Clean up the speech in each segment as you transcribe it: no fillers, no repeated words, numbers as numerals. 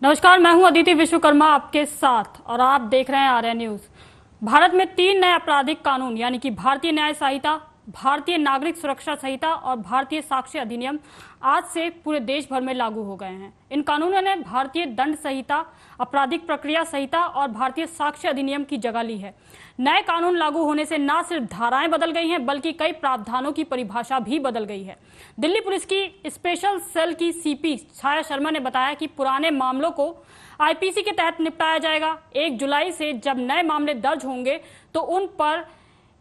नमस्कार, मैं हूं अदिति विश्वकर्मा आपके साथ और आप देख रहे हैं आर्या न्यूज। भारत में 3 नए आपराधिक कानून यानी कि भारतीय न्याय संहिता, भारतीय नागरिक सुरक्षा संहिता और भारतीय साक्ष्य अधिनियम आज से पूरे देश भर में लागू हो गए हैं। इन कानूनों ने भारतीय दंड संहिता, आपराधिक प्रक्रिया संहिता और भारतीय साक्ष्य अधिनियम की जगह ली है। नए कानून लागू होने से न सिर्फ धाराएं बदल गई हैं बल्कि कई प्रावधानों की परिभाषा भी बदल गई है। दिल्ली पुलिस की स्पेशल सेल की सीपी छाया शर्मा ने बताया कि पुराने मामलों को आईपीसी के तहत निपटाया जाएगा। 1 जुलाई से जब नए मामले दर्ज होंगे तो उन पर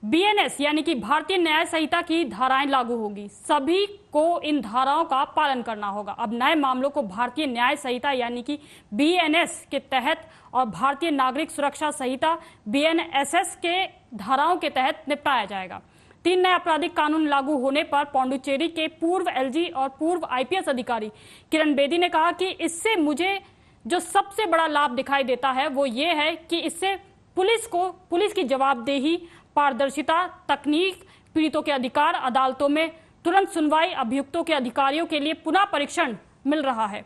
बीएनएस यानी कि भारतीय न्याय संहिता की धाराएं लागू होगी। सभी को इन धाराओं का पालन करना होगा। अब नए मामलों को भारतीय न्याय संहिता यानी कि बीएनएस के तहत और भारतीय नागरिक सुरक्षा संहिता बीएनएसएस के धाराओं के तहत निपटाया जाएगा। 3 नए आपराधिक कानून लागू होने पर पौंडुचेरी के पूर्व एलजी और पूर्व आईपीएस अधिकारी किरण बेदी ने कहा कि इससे मुझे जो सबसे बड़ा लाभ दिखाई देता है वो ये है कि इससे पुलिस की जवाबदेही, पारदर्शिता, तकनीक, पीड़ितों के अधिकार, अदालतों में तुरंत सुनवाई, अभियुक्तों के अधिकारियों के लिए पुनः परीक्षण मिल रहा है।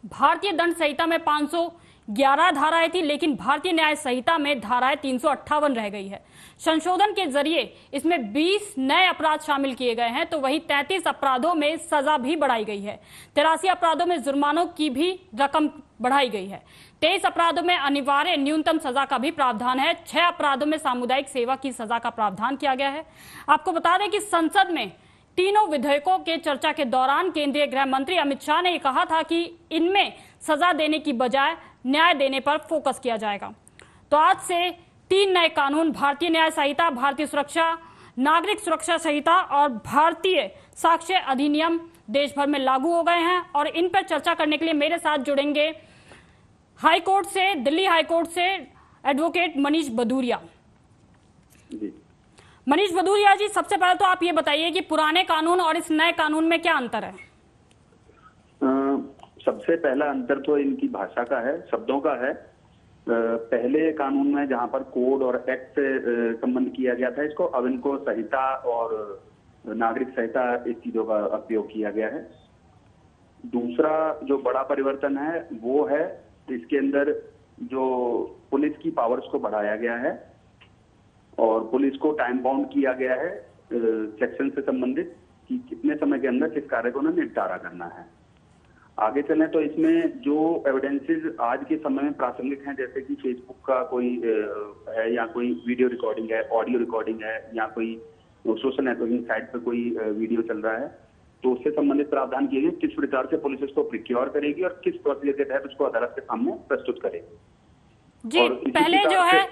भारतीय दंड संहिता में 511 धाराएं थी, लेकिन भारतीय न्याय संहिता में धाराएं 358 रह गई है। संशोधन के जरिए इसमें 20 नए अपराध शामिल किए गए हैं, तो वहीं 33 अपराधों में सजा भी बढ़ाई गई है। 83 अपराधों में जुर्मानों की भी रकम बढ़ाई गई है। 23 अपराधों में अनिवार्य न्यूनतम सजा का भी प्रावधान है। 6 अपराधों में सामुदायिक सेवा की सजा का प्रावधान किया गया है। आपको बता दें कि संसद में तीनों विधेयकों के चर्चा के दौरान केंद्रीय गृह मंत्री अमित शाह ने कहा था कि इनमें सजा देने की बजाय न्याय देने पर फोकस किया जाएगा। तो आज से 3 नए कानून भारतीय न्याय संहिता, भारतीय नागरिक सुरक्षा संहिता और भारतीय साक्ष्य अधिनियम देश भर में लागू हो गए हैं और इन पर चर्चा करने के लिए मेरे साथ जुड़ेंगे दिल्ली हाई कोर्ट से एडवोकेट मनीष भदौरिया। मनीष भदौरिया जी, सबसे पहले तो आप ये बताइए कि पुराने कानून और इस नए कानून में क्या अंतर है? सबसे पहला अंतर तो इनकी भाषा का है, शब्दों का है। पहले कानून में जहां पर कोड और एक्ट से संबंध किया गया था इसको, अब इनको संहिता और नागरिक संहिता इस चीजों का उपयोग किया गया है। दूसरा जो बड़ा परिवर्तन है वो है इसके अंदर जो पुलिस की पावर्स को बढ़ाया गया है और पुलिस को टाइम बाउंड किया गया है सेक्शन से संबंधित कि कितने समय के अंदर किस कार्य को उन्हें निपटारा करना है। आगे चलें तो इसमें जो एविडेंसेस आज के समय में प्रासंगिक हैं, जैसे कि फेसबुक का कोई है या कोई वीडियो रिकॉर्डिंग है, ऑडियो रिकॉर्डिंग है या कोई सोशल नेटवर्किंग साइट पर कोई वीडियो चल रहा है, तो उससे संबंधित प्रावधान किए गए किस प्रकार से पुलिस उसको प्रिक्योर करेगी और किस प्रोसीजर के तहत उसको अदालत के सामने प्रस्तुत करेगी। जी, पहले जो है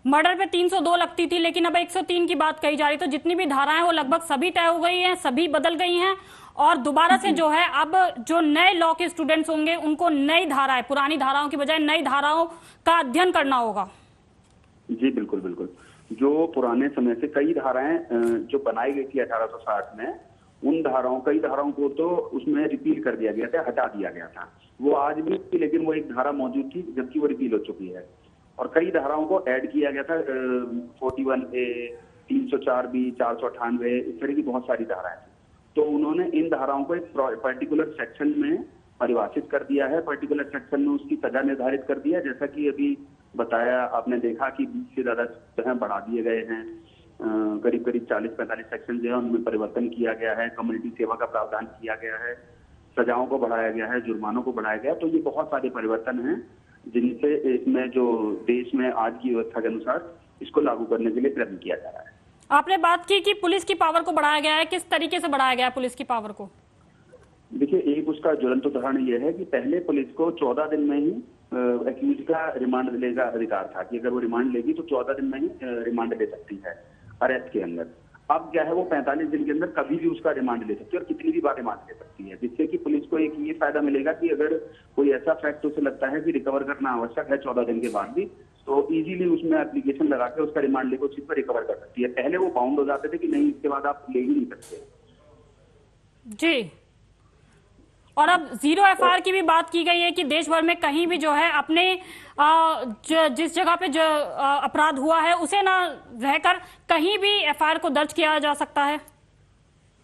मर्डर पे 302 लगती थी, लेकिन अब 103 की बात कही जा रही। तो जितनी भी धाराएं वो लगभग सभी तय हो गई हैं, सभी बदल गई हैं और दोबारा से जो है अब जो नए लॉ के स्टूडेंट्स होंगे उनको नई धाराएं, पुरानी धाराओं की बजाय नई धाराओं का अध्ययन करना होगा। जी बिल्कुल बिल्कुल। जो पुराने समय से कई धाराएं जो बनाई गई थी 1860 में, उन कई धाराओं को तो उसमें रिपील कर दिया गया था, हटा दिया गया था। वो आज भी थी, लेकिन वो एक धारा मौजूद थी जबकि वो रिपील हो चुकी है। और कई धाराओं को ऐड किया गया था, 41A, 304B, 498, इस तरह की बहुत सारी धाराएं थी। तो उन्होंने इन धाराओं को एक पर्टिकुलर सेक्शन में परिभाषित कर दिया है, पर्टिकुलर सेक्शन में उसकी सजा निर्धारित कर दिया। जैसा कि अभी बताया आपने, देखा कि 20 से ज्यादा जो है बढ़ा दिए गए हैं। करीब 40-45 सेक्शन जो है उनमें परिवर्तन किया गया है। कम्युनिटी सेवा का प्रावधान किया गया है, सजाओं को बढ़ाया गया है, जुर्मानों को बढ़ाया गया है। तो ये बहुत सारे परिवर्तन हैं जिनसे इसमें जो देश में आज की व्यवस्था के अनुसार इसको लागू करने के लिए प्रयत्न किया जा रहा है। आपने बात की कि पुलिस की पावर को बढ़ाया गया है, किस तरीके से बढ़ाया गया है पुलिस की पावर को? देखिए, एक उसका ज्वलंत उदाहरण यह है कि पहले पुलिस को 14 दिन में ही एक्यूज का रिमांड लेने का अधिकार था कि अगर वो रिमांड लेगी तो 14 दिन में ही रिमांड ले सकती है अरेस्ट के अंदर। अब क्या है, वो 45 दिन के अंदर कभी भी उसका रिमांड ले सकती है और कितनी भी बार रिमांड ले सकती है, जिससे कि पुलिस को एक ये फायदा मिलेगा कि अगर कोई ऐसा फैक्ट उसे लगता है कि रिकवर करना आवश्यक है 14 दिन के बाद भी, तो इजीली उसमें एप्लीकेशन लगा के उसका रिमांड लेकर उस चीज पर रिकवर कर सकती है। पहले वो बाउंड हो जाते थे कि नहीं, इसके बाद आप ले ही नहीं सकते। जी, और अब 0 एफआईआर की भी बात की गई है कि देश भर में कहीं भी जो है अपने जिस जगह पे जो अपराध हुआ है उसे ना रहकर कहीं भी एफआईआर को दर्ज किया जा सकता है।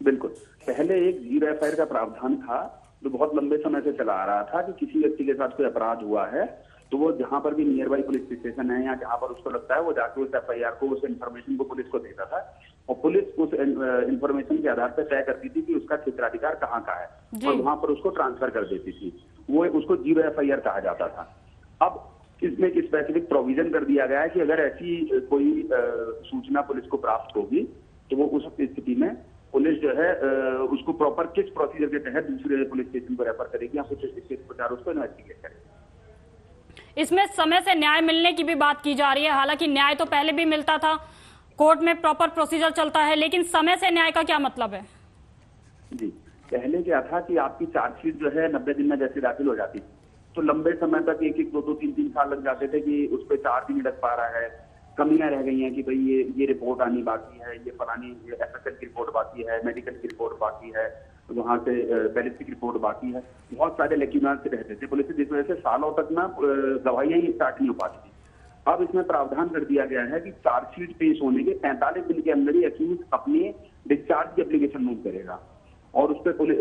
बिल्कुल, पहले एक 0 एफआईआर का प्रावधान था जो बहुत लंबे समय से चला आ रहा था कि किसी व्यक्ति के साथ कोई अपराध हुआ है तो वो जहां पर भी नियर बाई पुलिस स्टेशन है या जहां पर उसको लगता है वो जाके उस एफआईआर को, उस इन्फॉर्मेशन को पुलिस को देता था और पुलिस उस इन्फॉर्मेशन के आधार पर तय करती थी कि उसका क्षेत्राधिकार कहाँ का है और वहां पर उसको ट्रांसफर कर देती थी। वो उसको 0 एफआईआर कहा जाता था। अब इसमें एक स्पेसिफिक प्रोविजन कर दिया गया है कि अगर ऐसी कोई सूचना पुलिस को प्राप्त होगी तो वो उस स्थिति में पुलिस जो है उसको प्रॉपर किस प्रोसीजर के तहत दूसरे पुलिस स्टेशन को रेफर करेगी या कुछ इस प्रकार उसको इन्वेस्टिगेट करेगी। इसमें समय से न्याय मिलने की भी बात की जा रही है। हालांकि न्याय तो पहले भी मिलता था, कोर्ट में प्रॉपर प्रोसीजर चलता है, लेकिन समय से न्याय का क्या मतलब है? जी, पहले क्या था कि आपकी चार्जशीट जो है 90 दिन में जैसे दाखिल हो जाती थी तो लंबे समय तक 1-1, 2-2, 3-3 साल लग जाते थे कि उस पर चार्ज नहीं लग पा रहा है। कमियां रह गई हैं कि भाई ये रिपोर्ट आनी बाकी है, ये फलानी एफएसएल की रिपोर्ट बाकी है, मेडिकल की रिपोर्ट बाकी है, वहां से बैलिस्टिक रिपोर्ट बाकी है। बहुत सारे लेक्यूनास रहते थे पुलिस, जिस वजह से सालों तक ना दवाइयां ही स्टार्ट नहीं हो पाती थी। अब इसमें प्रावधान कर दिया गया है कि चार्जशीट पेश होने के 45 दिन के अंदर ही अक्यूज अपनी डिस्चार्ज की एप्लीकेशन मूव करेगा और उस पर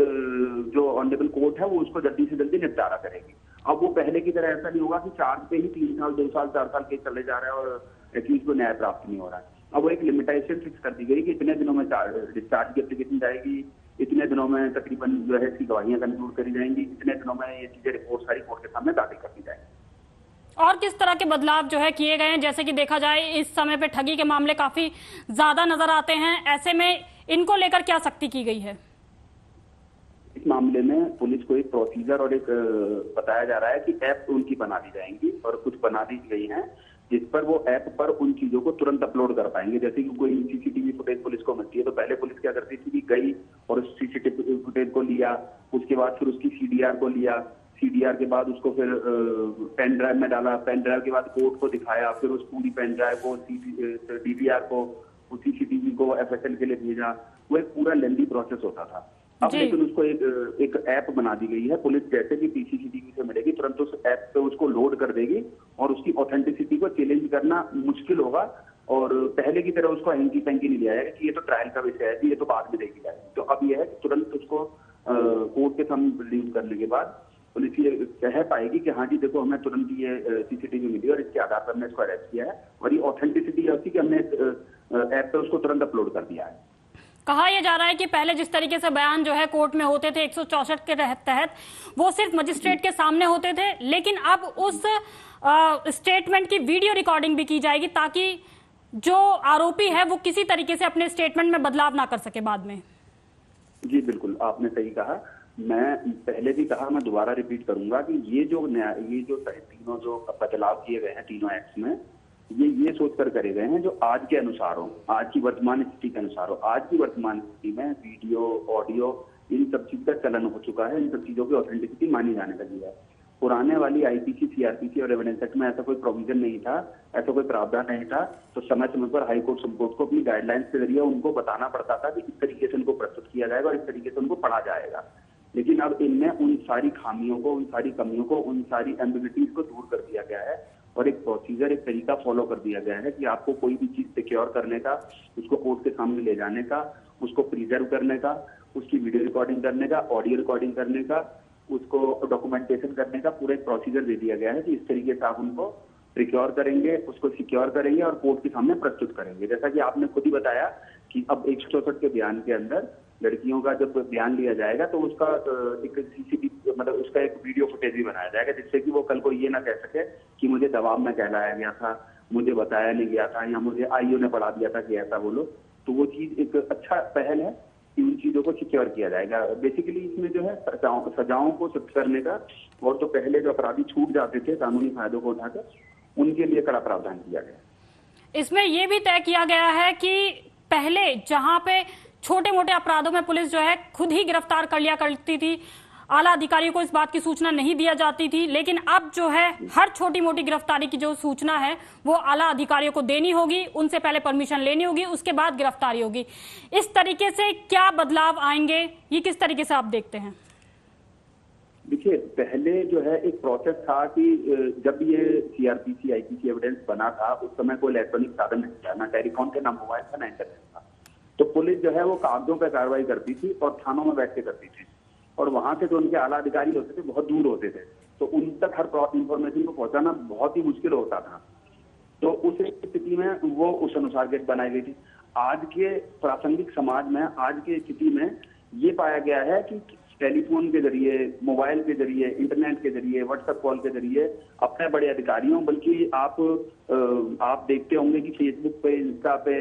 जो ऑनरेबल कोर्ट है वो उसको जल्दी से जल्दी निपटारा करेगी। अब वो पहले की तरह ऐसा नहीं होगा कि चार्ज पे ही 3 साल, 2 साल, 4 साल केस चले जा रहे हैं और एक्यूज को न्याय प्राप्त नहीं हो रहा है। अब वो एक लिमिटेशन फिक्स कर दी गई कि इतने दिनों में डिस्चार्ज की एप्लीकेशन जाएगी, इतने दिनों में तकरीबन जो है इसकी गवाहियां कंक्लूड करी जाएंगी, इतने दिनों में ये चीजें रिपोर्ट सारी कोर्ट के सामने दाखिल कर दी जाएंगी। और किस तरह के बदलाव जो है किए गए हैं? जैसे कि देखा जाए इस समय पे ठगी के मामले काफी ज्यादा नजर आते हैं, ऐसे में इनको लेकर क्या सख्ती की गई है? इस मामले में पुलिस को एक प्रोसीजर और एक बताया जा रहा है कि ऐप उनकी बना दी जाएंगी और कुछ बना दी गई हैं जिस पर वो ऐप पर उन चीजों को तुरंत अपलोड कर पाएंगे। जैसे कि कोई सीसीटीवी फुटेज पुलिस को मिलती है तो पहले पुलिस क्या करती थी कि गई और उस सीसीटीवी फुटेज को लिया, उसके बाद फिर उसकी सीडीआर को लिया, सीडीआर के बाद उसको फिर पेन ड्राइव में डाला, पेन ड्राइव के बाद कोर्ट को दिखाया, फिर उस पूरी पेन ड्राइव को डीवीआर को सीसीटीवी को एफएसएल के लिए भेजा। वो एक पूरा लेंदी प्रोसेस होता था। अब लेकिन उसको एक ऐप बना दी गई है। पुलिस जैसे भी सीसीटीवी से मिलेगी तुरंत उस ऐप पे उसको लोड कर देगी और उसकी ऑथेंटिसिटी को चैलेंज करना मुश्किल होगा और पहले की तरह उसको हैंकी पैंकी नहीं लिया जाएगा कि ये तो ट्रायल का विषय है, ये तो बाद में देखी जाएगी। तो अब यह है कि तुरंत उसको कोर्ट के सामने रिलीज करने के बाद पुलिस ये कह पाएगी कि हाँ जी देखो हमें तुरंत ये सीसीटीवी मिली और इसके आधार पर हमने इसको अरेस्ट किया है और ये ऑथेंटिसिटी है उसकी कि हमने ऐप पे उसको तुरंत अपलोड कर दिया है। कहा यह जा रहा है कि पहले जिस तरीके से बयान जो है कोर्ट में होते थे 164 के तहत वो सिर्फ मजिस्ट्रेट के सामने होते थे, लेकिन अब उस स्टेटमेंट की वीडियो रिकॉर्डिंग भी की जाएगी ताकि जो आरोपी है वो किसी तरीके से अपने स्टेटमेंट में बदलाव ना कर सके बाद में। जी बिल्कुल, आपने सही कहा। मैं पहले भी कहा, मैं दोबारा रिपीट करूंगा कि ये जो तीनों जो बदलाव किए गए हैं तीनों एक्ट्स में ये सोचकर करे गए हैं जो आज के अनुसार हो, आज की वर्तमान स्थिति के अनुसार हो। आज की वर्तमान स्थिति में वीडियो, ऑडियो, इन सब चीज का चलन हो चुका है, इन सब चीजों की ऑथेंटिसिटी मानी जाने लगी है। पुराने वाली आईपीसी, सीआरपीसी और एविडेंस एक्ट में ऐसा कोई प्रोविजन नहीं था, ऐसा कोई प्रावधान नहीं था। तो समय समय पर हाईकोर्ट, सुप्रीम कोर्ट को अपनी गाइडलाइंस के जरिए उनको बताना पड़ता था कि इस तरीके से उनको प्रस्तुत किया जाएगा और इस तरीके से उनको पढ़ा जाएगा। लेकिन अब इनमें उन सारी खामियों को, उन सारी कमियों को, उन सारी एम्बिग्युइटीज को दूर कर दिया गया है और एक प्रोसीजर, एक तरीका फॉलो कर दिया गया है कि आपको कोई भी चीज सिक्योर करने का, उसको कोर्ट के सामने ले जाने का, उसको प्रिजर्व करने का, उसकी वीडियो रिकॉर्डिंग करने का, ऑडियो रिकॉर्डिंग करने का, उसको डॉक्यूमेंटेशन करने का पूरा एक प्रोसीजर दे दिया गया है कि इस तरीके से आप उनको प्रिक्योर करेंगे, उसको सिक्योर करेंगे और कोर्ट के सामने प्रस्तुत करेंगे। जैसा कि आपने खुद ही बताया कि अब 164 के बयान के अंदर लड़कियों का जब बयान लिया जाएगा तो उसका एक सीसीटीवी, मतलब उसका एक वीडियो फुटेज भी बनाया जाएगा जिससे कि वो कल को ये ना कह सके कि मुझे दबाव में कहलाया गया था, मुझे बताया नहीं गया था या मुझे आईओ ने पढ़ा दिया था कि ऐसा बोलो। तो वो चीज एक अच्छा पहल है कि उन चीजों को सिक्योर किया जाएगा। बेसिकली इसमें जो है सजाओं को शिफ्ट करने का और तो पहले जो अपराधी छूट जाते थे कानूनी फायदों को उठाकर, उनके लिए कड़ा प्रावधान किया गया। इसमें यह भी तय किया गया है कि पहले जहां पे छोटे मोटे अपराधों में पुलिस जो है खुद ही गिरफ्तार कर लिया करती थी, आला अधिकारियों को इस बात की सूचना नहीं दिया जाती थी, लेकिन अब जो है हर छोटी मोटी गिरफ्तारी की जो सूचना है वो आला अधिकारियों को देनी होगी, उनसे पहले परमिशन लेनी होगी, उसके बाद गिरफ्तारी होगी। इस तरीके से क्या बदलाव आएंगे, ये किस तरीके से आप देखते हैं? देखिए, पहले जो है एक प्रोसेस था कि जब ये सीआरपीसी, आईपीसी एविडेंस बना था उस समय कोई इलेक्ट्रॉनिक साधन नहीं था, ना टेलीफोन थे, ना मोबाइल था, ना इंटरनेट था। तो पुलिस जो है वो कागजों पर कार्रवाई करती थी और थानों में बैठ के करती थी और वहां से जो उनके आला अधिकारी होते थे बहुत दूर होते थे, तो उन तक हर इंफॉर्मेशन को पहुंचाना बहुत ही मुश्किल होता था। तो उस स्थिति में वो उस अनुसार गेट बनाई गई थी। आज के प्रासंगिक समाज में, आज की स्थिति में ये पाया गया है कि टेलीफोन के जरिए, मोबाइल के जरिए, इंटरनेट के जरिए, व्हाट्सएप कॉल के जरिए अपने बड़े अधिकारियों, बल्कि आप देखते होंगे कि फेसबुक पे, इंस्टा पे,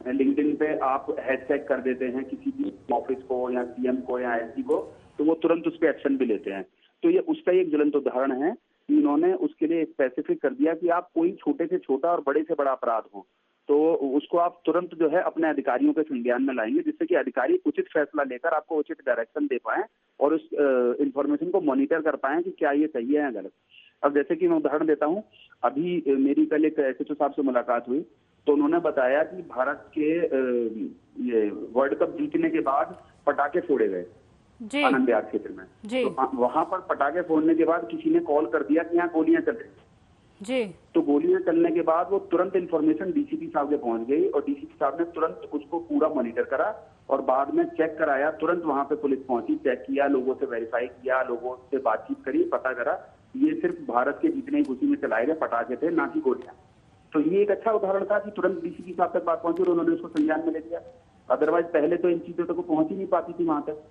लिंक्डइन पे आप हैशटैग कर देते हैं किसी भी ऑफिस को या सीएम को या एसडी को, तो वो तुरंत उस पर एक्शन भी लेते हैं। तो ये उसका एक ज्वलंत उदाहरण है कि इन्होंने उसके लिए स्पेसिफिक कर दिया कि आप कोई छोटे से छोटा और बड़े से बड़ा अपराध हो तो उसको आप तुरंत जो है अपने अधिकारियों के संज्ञान में लाएंगे, जिससे कि अधिकारी उचित फैसला लेकर आपको उचित डायरेक्शन दे पाए और उस इंफॉर्मेशन को मॉनिटर कर पाए कि क्या ये सही है या गलत। अब जैसे कि मैं उदाहरण देता हूँ, अभी मेरी कल एक एसएचओ साहब से मुलाकात हुई, तो उन्होंने बताया कि भारत के ये वर्ल्ड कप जीतने के बाद पटाखे फोड़े गए आनंद विहार क्षेत्र में। तो वहां पर पटाखे फोड़ने के बाद किसी ने कॉल कर दिया कि यहाँ गोलियां चल रही जी। तो गोलियां चलने के बाद वो तुरंत इन्फॉर्मेशन डीसीपी साहब के पहुंच गई और डीसीपी साहब ने तुरंत उसको पूरा मॉनिटर करा और बाद में चेक कराया। तुरंत वहां पे पुलिस पहुंची, चेक किया, लोगों से वेरीफाई किया, लोगों से बातचीत करी, पता करा ये सिर्फ भारत के जीतने की खुशी में चलाए गए पटाखे थे, ना कि गोलियां। तो ये एक अच्छा उदाहरण था कि तुरंत डीसीपी साहब तक बात पहुंची और उन्होंने उसको संज्ञान में ले लिया। अदरवाइज पहले तो इन चीजों तक पहुंच ही नहीं पाती थी वहां तक।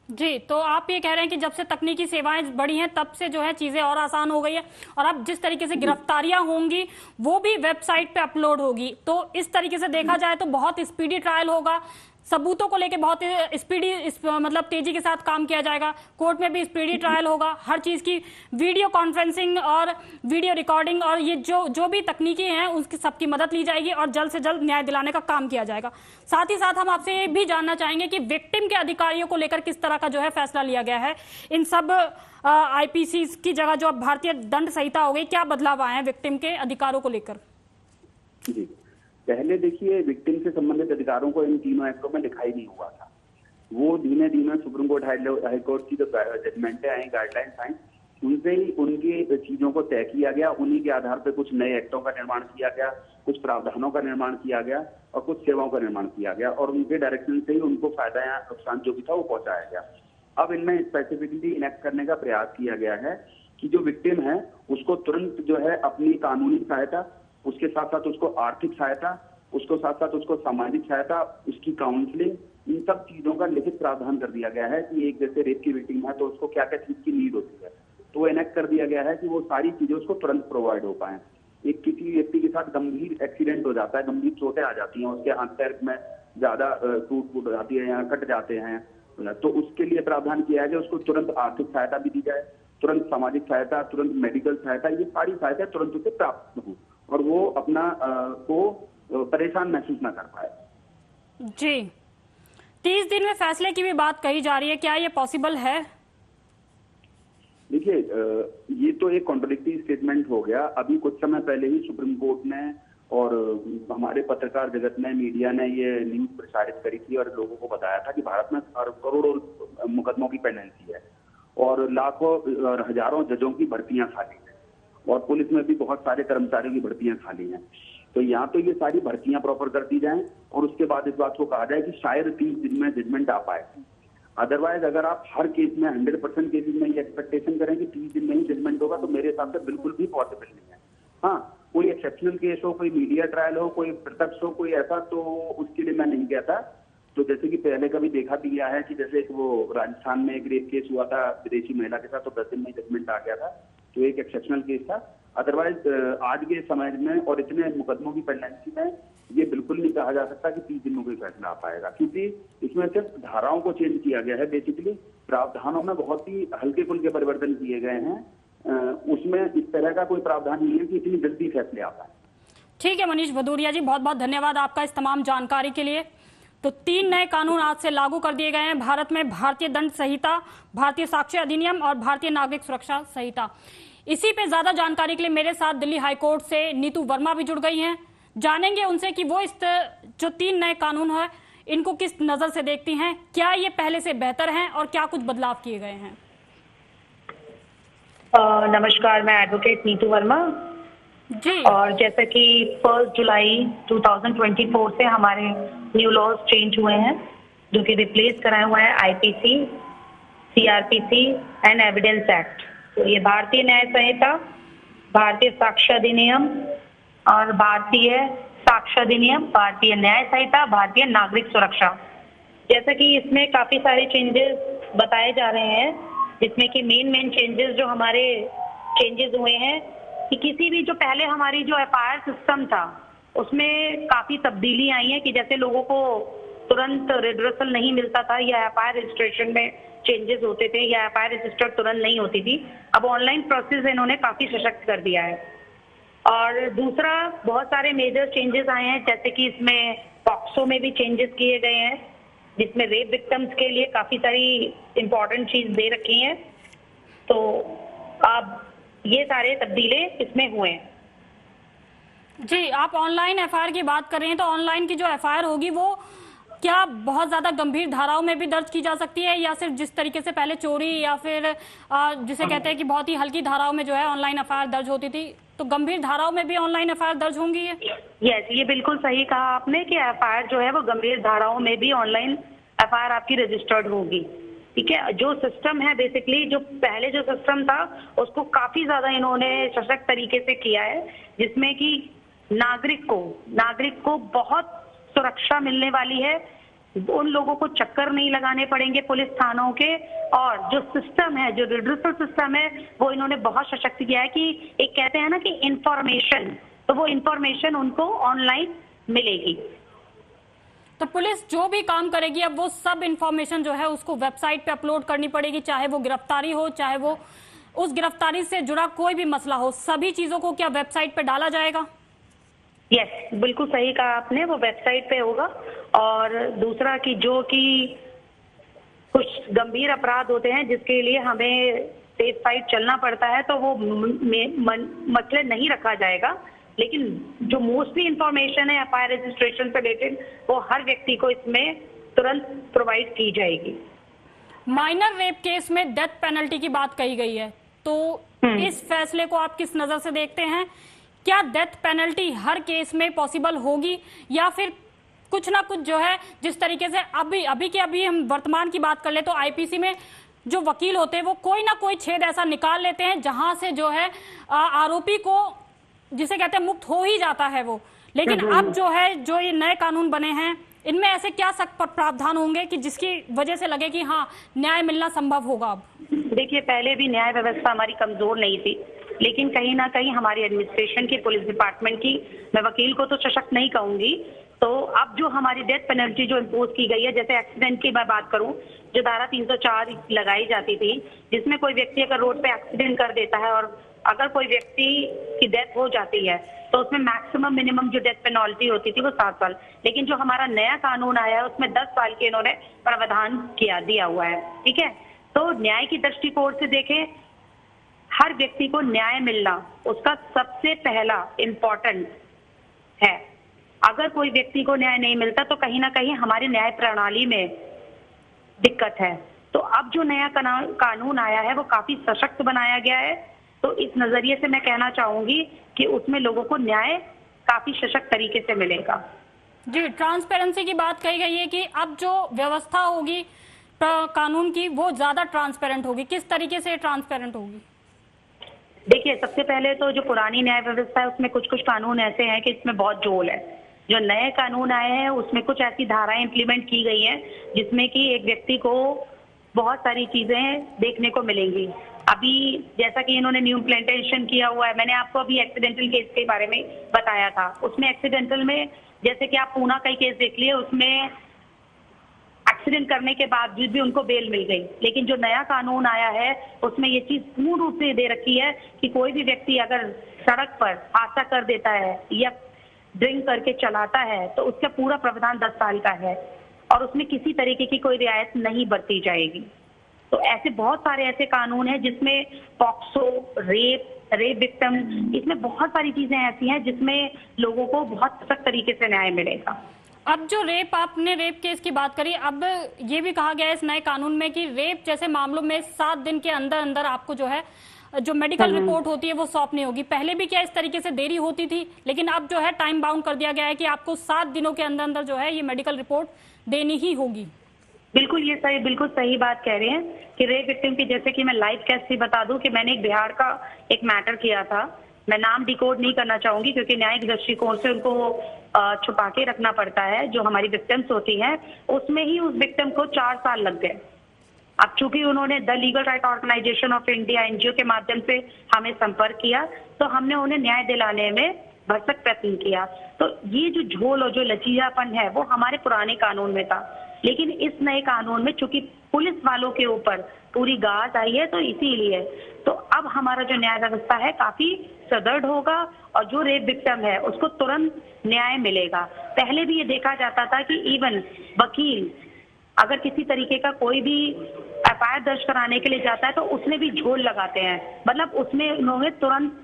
जी, तो आप ये कह रहे हैं कि जब से तकनीकी सेवाएं बढ़ी हैं तब से जो है चीजें और आसान हो गई है और अब जिस तरीके से गिरफ्तारियां होंगी वो भी वेबसाइट पे अपलोड होगी, तो इस तरीके से देखा जाए तो बहुत स्पीडी ट्रायल होगा, सबूतों को लेके बहुत स्पीडी मतलब तेजी के साथ काम किया जाएगा, कोर्ट में भी स्पीडी ट्रायल होगा, हर चीज की वीडियो कॉन्फ्रेंसिंग और वीडियो रिकॉर्डिंग और ये जो भी तकनीकी हैं उसकी सबकी मदद ली जाएगी और जल्द से जल्द न्याय दिलाने का काम किया जाएगा। साथ ही साथ हम आपसे ये भी जानना चाहेंगे कि विक्टिम के अधिकारियों को लेकर किस तरह का जो है फैसला लिया गया है। इन सब आईपीसी की जगह जो अब भारतीय दंड संहिता हो गई, क्या बदलाव आए हैं विक्टिम के अधिकारों को लेकर? जी, पहले देखिए विक्टिम से संबंधित अधिकारों को इन तीनों एक्टों में लिखा ही नहीं हुआ था। वो धीमे धीमे सुप्रीम कोर्ट, हाई कोर्ट की जो जजमेंटें आई, गाइडलाइंस आई, उनसे ही उनकी चीजों को तय किया गया। उन्हीं के आधार पर कुछ नए एक्टों का निर्माण किया गया, कुछ प्रावधानों का निर्माण किया गया और कुछ सेवाओं का निर्माण किया गया और उनके डायरेक्शन से ही उनको फायदा या नुकसान जो भी था वो पहुंचाया गया। अब इनमें स्पेसिफिकली इनेक्ट करने का प्रयास किया गया है कि जो विक्टिम है उसको तुरंत जो है अपनी कानूनी सहायता, उसके साथ साथ उसको आर्थिक सहायता, उसको साथ साथ उसको सामाजिक सहायता, उसकी काउंसलिंग, इन सब चीजों का लिखित प्रावधान कर दिया गया है कि एक जैसे रेप की विक्टिम है तो उसको क्या क्या चीज की नीड होती है, तो वो इनेक्ट कर दिया गया है कि वो सारी चीजें उसको तुरंत प्रोवाइड हो पाए। एक किसी व्यक्ति के साथ गंभीर एक्सीडेंट हो जाता है, गंभीर चोटें आ जाती हैं, उसके हाथ पैर में ज्यादा टूट फूट हो जाती है या कट जाते हैं, तो उसके लिए प्रावधान किया है कि उसको तुरंत आर्थिक सहायता भी दी जाए, तुरंत सामाजिक सहायता, तुरंत मेडिकल सहायता, ये सारी सहायता तुरंत उसे प्राप्त हो और वो अपना को परेशान महसूस ना कर पाए। जी, 30 दिन में फैसले की भी बात कही जा रही है, क्या ये पॉसिबल है? देखिए, ये तो एक कॉन्ट्रडिक्टरी स्टेटमेंट हो गया। अभी कुछ समय पहले ही सुप्रीम कोर्ट ने और हमारे पत्रकार जगत ने, मीडिया ने ये न्यूज प्रसारित करी थी और लोगों को बताया था कि भारत में करोड़ों मुकदमों की पेंडेंसी है और लाखों और हजारों जजों की भर्तियां खाली हैं और पुलिस में भी बहुत सारे कर्मचारियों की भर्तियां खाली हैं। तो यहाँ तो ये सारी भर्तियां प्रॉपर कर दी जाएं और उसके बाद इस बात को कहा जाए कि शायद 30 दिन में जजमेंट आ पाए। अदरवाइज अगर आप हर केस में 100% केसेस में ये एक्सपेक्टेशन करें कि 30 दिन में ही जजमेंट होगा तो मेरे हिसाब से बिल्कुल भी पॉसिबल नहीं है। हाँ, कोई एक्सेप्शनल केस हो, कोई मीडिया ट्रायल हो, कोई प्रत्यक्ष हो, कोई ऐसा, तो उसके लिए मैं नहीं कहता। तो जैसे कि पहले कभी देखा भी गया है कि जैसे वो राजस्थान में एक रेप केस हुआ था विदेशी महिला के साथ, तो 10 दिन में जजमेंट आ गया था, तो एक एक्सेप्शनल केस था। अदरवाइज आज के समय में और इतने मुकदमों की पेंडेंसी में ये बिल्कुल नहीं कहा जा सकता कि 30 दिन में कोई फैसला आ पाएगा, क्योंकि इसमें सिर्फ धाराओं को चेंज किया गया है। बेसिकली प्रावधानों में बहुत ही हल्के फुल्के परिवर्तन किए गए हैं, उसमें इस तरह का कोई प्रावधान नहीं है कि इतनी जल्दी फैसले आ पाए। ठीक है मनीष भदौरिया जी, बहुत बहुत धन्यवाद आपका इस तमाम जानकारी के लिए। तो 3 नए कानून आज से लागू कर दिए गए हैं भारत में, भारतीय दंड संहिता, भारतीय साक्ष्य अधिनियम और भारतीय नागरिक सुरक्षा संहिता। इसी पे ज्यादा जानकारी के लिए मेरे साथ दिल्ली हाईकोर्ट से नीतू वर्मा भी जुड़ गई हैं। जानेंगे उनसे कि वो इस जो 3 नए कानून है इनको किस नजर से देखती हैं, क्या ये पहले से बेहतर हैं और क्या कुछ बदलाव किए गए हैं। नमस्कार, मैं एडवोकेट नीतू वर्मा जी। और जैसा कि 1 जुलाई 2024 से हमारे न्यू लॉज चेंज हुए हैं जो कि रिप्लेस कराए हुए हैं IPC CRPC and evidence act. तो ये भारतीय न्याय संहिता, भारतीय साक्ष्य अधिनियम और भारतीय साक्ष्य अधिनियम, भारतीय न्याय संहिता, भारतीय नागरिक सुरक्षा। जैसा कि इसमें काफी सारे चेंजेस बताए जा रहे हैं, जिसमें कि मेन चेंजेस जो हमारे चेंजेस हुए हैं कि किसी भी जो पहले हमारी जो FIR सिस्टम था उसमें काफी तब्दीली आई है कि जैसे लोगों को तुरंत रिड्रेसल नहीं मिलता था या FIR रजिस्ट्रेशन में चेंजेस होते थे या FIR रजिस्टर तुरंत नहीं होती थी। अब ऑनलाइन प्रोसेस इन्होंने काफी सशक्त कर दिया है। और दूसरा, बहुत सारे मेजर चेंजेस आए हैं, जैसे कि इसमें पॉक्सो में भी चेंजेस किए गए हैं, जिसमें रेप विक्टिम्स के लिए काफी सारी इंपॉर्टेंट चीज दे रखी हैं। तो अब ये सारे तब्दीले इसमें हुए हैं। जी, आप ऑनलाइन FIR की बात कर रहे हैं, तो ऑनलाइन की जो FIR होगी वो क्या बहुत ज्यादा गंभीर धाराओं में भी दर्ज की जा सकती है, या सिर्फ जिस तरीके से पहले चोरी या फिर जिसे कहते हैं कि बहुत ही हल्की धाराओं में जो है ऑनलाइन FIR दर्ज होती थी, तो गंभीर धाराओं में भी ऑनलाइन FIR दर्ज होंगी? यस, ये बिल्कुल सही कहा आपने कि FIR जो है वो गंभीर धाराओं में भी ऑनलाइन FIR आपकी रजिस्टर्ड होगी। ठीक है, जो सिस्टम है बेसिकली, जो पहले जो सिस्टम था उसको काफी ज्यादा इन्होंने सशक्त तरीके से किया है, जिसमें कि नागरिक को बहुत सुरक्षा मिलने वाली है। उन लोगों को चक्कर नहीं लगाने पड़ेंगे पुलिस थानों के, और जो सिस्टम है, जो रिड्रेसल सिस्टम है, वो इन्होंने बहुत सशक्त किया है कि एक कहते हैं ना कि इंफॉर्मेशन, तो वो इंफॉर्मेशन उनको ऑनलाइन मिलेगी। तो पुलिस जो भी काम करेगी अब वो सब इंफॉर्मेशन जो है उसको वेबसाइट पे अपलोड करनी पड़ेगी, चाहे वो गिरफ्तारी हो, चाहे वो उस गिरफ्तारी से जुड़ा कोई भी मसला हो, सभी चीजों को क्या वेबसाइट पे डाला जाएगा? यस, बिल्कुल सही कहा आपने, वो वेबसाइट पे होगा। और दूसरा कि जो कि कुछ गंभीर अपराध होते हैं जिसके लिए हमें सेफ साइड चलना पड़ता है, तो वो मसले नहीं रखा जाएगा, लेकिन जो मोस्टली इंफॉर्मेशन है FIR रजिस्ट्रेशन से रिलेटेड, वो हर व्यक्ति को इसमें तुरंत प्रोवाइड की जाएगी। माइनर रेप केस में डेथ पेनल्टी की बात कही गई है, तो इस फैसले को आप किस नजर से देखते हैं? क्या डेथ पेनल्टी हर केस में पॉसिबल होगी, या फिर कुछ ना कुछ जो है, जिस तरीके से अभी हम वर्तमान की बात कर ले तो IPC में जो वकील होते हैं वो कोई ना कोई छेद ऐसा निकाल लेते हैं जहां से जो है आरोपी को, जिसे कहते हैं, मुक्त हो ही जाता है वो। लेकिन अब जो है, जो ये नए कानून बने हैं, इनमें ऐसे क्या सख्त प्रावधान होंगे कि जिसकी वजह से लगे कि हाँ, न्याय मिलना संभव होगा? अब देखिए, पहले भी न्याय व्यवस्था हमारी कमजोर नहीं थी, लेकिन कहीं ना कहीं हमारी एडमिनिस्ट्रेशन की, पुलिस डिपार्टमेंट की, मैं वकील को तो सशक्त नहीं कहूंगी, तो अब जो हमारी डेथ पेनल्टी जो इम्पोज की गई है, जैसे एक्सीडेंट की मैं बात करूं, जो धारा 304 लगाई जाती थी, जिसमें कोई व्यक्ति अगर रोड पे एक्सीडेंट कर देता है और अगर कोई व्यक्ति की डेथ हो जाती है, तो उसमें मैक्सिमम मिनिमम जो डेथ पेनल्टी होती थी वो 7 साल। लेकिन जो हमारा नया कानून आया है उसमें 10 साल के इन्होंने प्रावधान दिया हुआ है। ठीक है, तो न्याय की दृष्टिकोण से देखें, हर व्यक्ति को न्याय मिलना उसका सबसे पहला इम्पोर्टेंट है। अगर कोई व्यक्ति को न्याय नहीं मिलता तो कहीं ना कहीं हमारी न्याय प्रणाली में दिक्कत है। तो अब जो नया कानून आया है वो काफी सशक्त बनाया गया है, तो इस नजरिए से मैं कहना चाहूंगी कि उसमें लोगों को न्याय काफी सशक्त तरीके से मिलेगा। जी, ट्रांसपेरेंसी की बात कही गई है कि अब जो व्यवस्था होगी कानून की वो ज्यादा ट्रांसपेरेंट होगी। किस तरीके से ट्रांसपेरेंट होगी? देखिए, सबसे पहले तो जो पुरानी न्याय व्यवस्था है उसमें कुछ कानून ऐसे हैं कि इसमें बहुत झोल है। जो नए कानून आए हैं उसमें कुछ ऐसी धाराएं इंप्लीमेंट की गई हैं जिसमें कि एक व्यक्ति को बहुत सारी चीजें देखने को मिलेंगी। अभी जैसा कि इन्होंने न्यू इम्प्लीमेंटेशन किया हुआ है, मैंने आपको अभी एक्सीडेंटल केस के बारे में बताया था, उसमें एक्सीडेंटल में जैसे कि आप पूना का ही केस देख लिए, उसमें एक्सीडेंट करने के बाद भी उनको बेल मिल गई। लेकिन जो नया कानून आया है उसमें ये चीज पूर्ण रूप से दे रखी है कि कोई भी व्यक्ति अगर सड़क पर हादसा कर देता है या ड्रिंक करके चलाता है तो उसका पूरा प्रावधान 10 साल का है और उसमें किसी तरीके की कोई रियायत नहीं बरती जाएगी। तो ऐसे बहुत सारे ऐसे कानून हैं जिसमें पॉक्सो, रेप विक्टिम, इसमें बहुत सारी चीजें ऐसी हैं जिसमें लोगों को बहुत सख्त तरीके से न्याय मिलेगा। अब जो आपने रेप केस की बात करी, अब ये भी कहा गया है इस नए कानून में कि रेप जैसे मामलों में 7 दिन के अंदर अंदर आपको जो है जो मेडिकल रिपोर्ट होती है वो सौंपनी होगी। पहले भी क्या इस तरीके से देरी होती थी, लेकिन अब जो है टाइम बाउंड कर दिया गया है कि आपको 7 दिनों के अंदर अंदर जो है ये मेडिकल रिपोर्ट देनी ही होगी। बिल्कुल ये सही, बिल्कुल सही बात कह रहे हैं कि रेप विक्टिम की, जैसे कि मैं लाइव केस से बता दूं कि मैंने एक बिहार का एक मैटर किया था। मैं नाम डिकोड नहीं करना चाहूंगी क्योंकि न्यायिक दृष्टिकोण से उनको छुपा के रखना पड़ता है। जो हमारी विक्टिम्स होती हैं उसमें ही उस विक्टिम को 4 साल लग गए। अब चूंकि उन्होंने the Legal Right Organisation of India NGO के माध्यम से हमें संपर्क किया तो हमने उन्हें न्याय दिलाने में भरसक प्रयत्न किया। तो ये जो झोल और जो लचीलापन है वो हमारे पुराने कानून में था, लेकिन इस नए कानून में चूंकि पुलिस वालों के ऊपर पूरी गाज आई है तो इसीलिए तो अब हमारा जो न्याय व्यवस्था है काफी सुदृढ़ होगा और जो रेप विक्टिम है उसको तुरंत न्याय मिलेगा। पहले भी ये देखा जाता था कि इवन वकील अगर किसी तरीके का कोई भी एफआईआर दर्ज कराने के लिए जाता है तो उसमें भी झोल लगाते हैं, मतलब उसमें उन्होंने तुरंत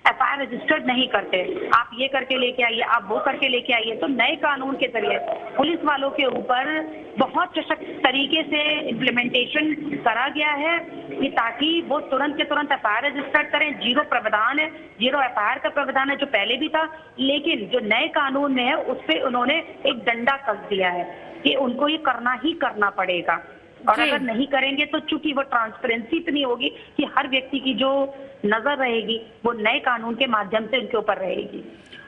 एफआईआर रजिस्टर्ड नहीं करते। आप ये करके लेके आइए, आप वो करके लेके आइए। तो नए कानून के जरिए पुलिस वालों के ऊपर बहुत सशक्त तरीके से इम्प्लीमेंटेशन करा गया है कि ताकि वो तुरंत के तुरंत एफआईआर रजिस्टर्ड करें। जीरो प्रावधान है, जीरो एफआईआर का प्रावधान है जो पहले भी था, लेकिन जो नए कानून में है उस पर उन्होंने एक डंडा कस दिया है कि उनको ये करना ही करना पड़ेगा। और अगर नहीं करेंगे तो चूंकि वो ट्रांसपेरेंसी इतनी होगी कि हर व्यक्ति की जो नजर रहेगी वो नए कानून के माध्यम से उनके ऊपर रहेगी।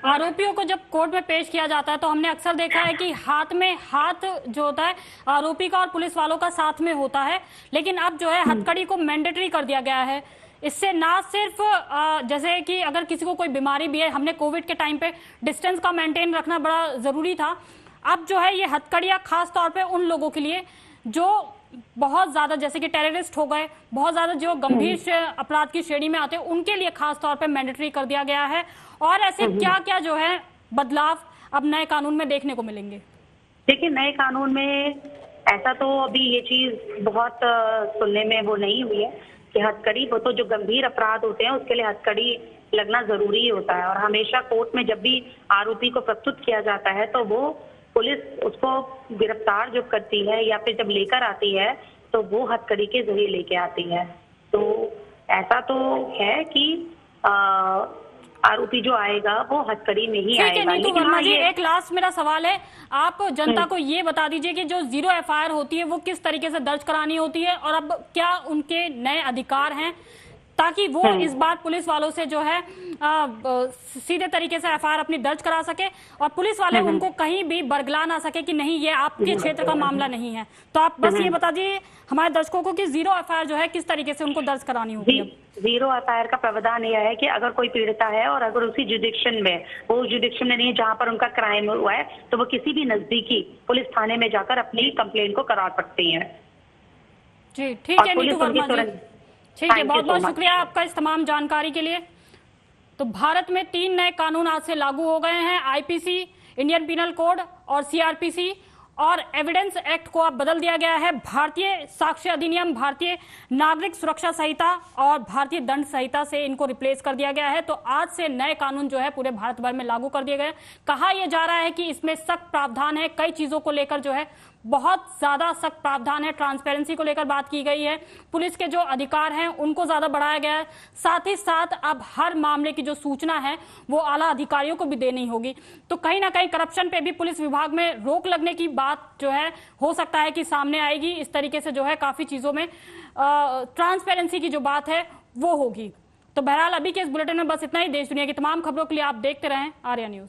आरोपियों को जब कोर्ट में पेश किया जाता है तो हमने अक्सर देखा है कि हाथ में हाथ जो होता है आरोपी का और पुलिस वालों का साथ में होता है, लेकिन अब जो है हथकड़ी को मैंडेटरी कर दिया गया है। इससे ना सिर्फ जैसे कि अगर किसी को कोई बीमारी भी है, हमने कोविड के टाइम पे डिस्टेंस का मेंटेन रखना बड़ा जरूरी था, अब जो है ये हथकड़ियां खास तौर पे उन लोगों के लिए जो बहुत ज्यादा जैसे कि टेररिस्ट हो गए, बहुत ज्यादा जो गंभीर अपराध की श्रेणी में आते हैं उनके लिए खास तौर पे मैंडेटरी कर दिया गया है। और ऐसे क्या क्या जो है बदलाव अब नए कानून में देखने को मिलेंगे? देखिए, नए कानून में ऐसा तो अभी ये चीज बहुत सुनने में वो नहीं हुई है कि हथकड़ी, वो तो जो गंभीर अपराध होते हैं उसके लिए हथकड़ी लगना जरूरी होता है। और हमेशा कोर्ट में जब भी आरोपी को प्रस्तुत किया जाता है तो वो पुलिस उसको गिरफ्तार जब करती है या फिर जब लेकर आती है तो वो हथकड़ी के जरिए लेके आती है। तो ऐसा तो है कि आरोपी जो आएगा वो हथकड़ी में ही आएगा। नीतू वर्मा जी, एक लास्ट मेरा सवाल है, आप जनता को ये बता दीजिए कि जो जीरो एफआईआर होती है वो किस तरीके से दर्ज करानी होती है और अब क्या उनके नए अधिकार हैं ताकि वो इस बार पुलिस वालों से जो है सीधे तरीके से एफआईआर अपनी दर्ज करा सके और पुलिस वाले उनको कहीं भी बरगला ना सके कि नहीं ये आपके क्षेत्र का मामला नहीं है। तो आप बस ये बता दीजिए हमारे दर्शकों को कि जीरो एफआईआर जो है किस तरीके से उनको दर्ज करानी होगी। जीरो एफआईआर का प्रावधान यह है कि अगर कोई पीड़िता है और अगर उसी जुडिक्शन में, वो जुडिक्शन में नहीं जहाँ पर उनका क्राइम हुआ है, तो वो किसी भी नजदीकी पुलिस थाने में जाकर अपनी कंप्लेंट को करा सकती है। जी ठीक है नीतू वर्मा जी, ठीक है, बहुत बहुत शुक्रिया आपका इस तमाम जानकारी के लिए। तो भारत में 3 नए कानून आज से लागू हो गए हैं, आईपीसी, इंडियन पिनल कोड और सीआरपीसी, और एविडेंस एक्ट को अब बदल दिया गया है। भारतीय साक्ष्य अधिनियम, भारतीय नागरिक सुरक्षा संहिता और भारतीय दंड संहिता से इनको रिप्लेस कर दिया गया है। तो आज से नए कानून जो है पूरे भारत भर में लागू कर दिए गए। कहा यह जा रहा है कि इसमें सख्त प्रावधान है, कई चीजों को लेकर जो है बहुत ज्यादा सख्त प्रावधान है। ट्रांसपेरेंसी को लेकर बात की गई है, पुलिस के जो अधिकार हैं उनको ज्यादा बढ़ाया गया है, साथ ही साथ अब हर मामले की जो सूचना है वो आला अधिकारियों को भी देनी होगी। तो कहीं ना कहीं करप्शन पे भी पुलिस विभाग में रोक लगने की बात जो है हो सकता है कि सामने आएगी। इस तरीके से जो है काफी चीजों में ट्रांसपेरेंसी की जो बात है वो होगी। तो बहरहाल अभी के इस बुलेटिन में बस इतना ही। देश दुनिया की तमाम खबरों के लिए आप देखते रहें आर्या न्यूज।